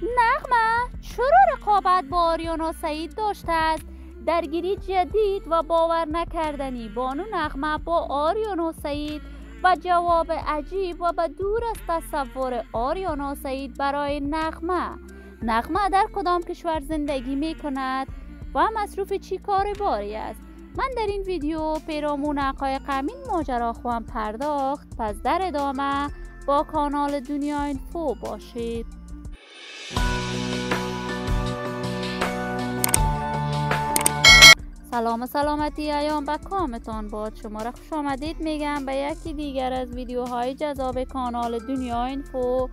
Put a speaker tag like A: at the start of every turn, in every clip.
A: نغمه چرا رقابت با آریانا سعید داشته است؟ درگیری جدید و باور نکردنی بانو نغمه با آریانا سعید و جواب عجیب و به دور از تصور آریانا سعید برای نغمه در کدام کشور زندگی می کند و مصروف چی کار باری است؟ من در این ویدیو پیرامون حقایق همین ماجرا خواهم پرداخت. پس در ادامه با کانال دنیا اینفو باشید. سلام سلامتی ایام به کامتان باد. شما را خوش آمدید میگم به یکی دیگر از ویدیوهای جذاب کانال دنیا اینفو.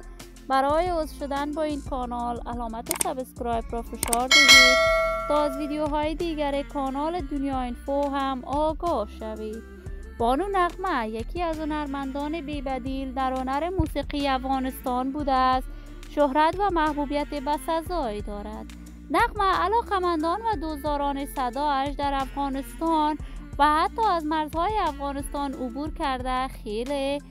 A: برای عضو شدن با این کانال علامت سابسکرایب را فشار دهید تا از ویدیوهای دیگر کانال دنیا اینفو هم آگاه شوید. بانو نغمه یکی از هنرمندان بی‌بدیل در هنر موسیقی افغانستان بوده است. شهرت و محبوبیت بسزایی دارد. نغمه علاقمندان و دوستداران صدایش در افغانستان و حتی از مرزهای افغانستان عبور کرده خیلی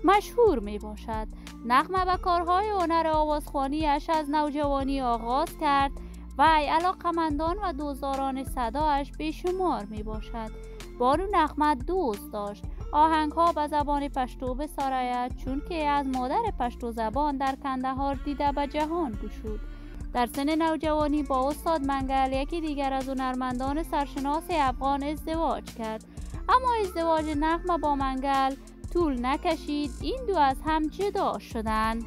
A: مشهور می باشد. نغمه به کارهای هنر آوازخوانیش از نوجوانی آغاز کرد و علاقمندان و دوستداران صدایش بیشمار می باشد. بانو نغمه دوست داشت آهنگها به زبان پشتو بسراید، چون که از مادر پشتو زبان در کندهار دیده به جهان گشود. در سن نوجوانی با استاد منگل یکی دیگر از هنرمندان سرشناس افغان ازدواج کرد، اما ازدواج نغمه با منگل طول نکشید. این دو از هم جدا شدند.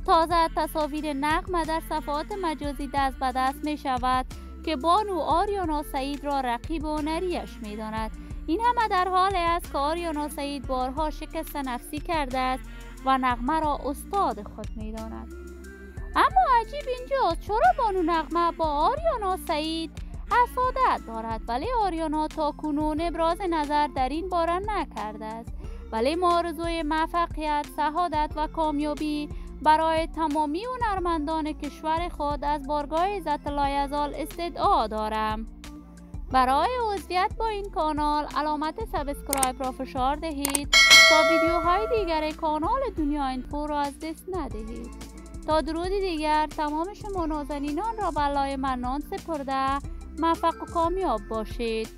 A: تازه تصاویر نغمه در صفحات مجازی دست به دست می شود که بانو آریانا سعید را رقیب هنریش می داند. این همه در حالی است که آریانا سعید بارها شکست نفسی کرده است و نغمه را استاد خود می داند. اما عجیب اینجاست چرا بانو نغمه با آریانا سعید حسادت دارد، ولی آریانا تا کنون ابراز نظر در این باره نکرده است. ولی ما آرزوی موفقیت، سعادت و کامیابی برای تمامی هنرمندان کشور خود از بارگاه عزت لایزال استدعا دارم. برای عضویت با این کانال علامت سابسکرایب را فشار دهید تا ویدیوهای دیگر کانال دنیا اینفو را از دست ندهید. تا درودی دیگر تمام شما نازنینان را بلای منان سپرده موفق و کامیاب باشید.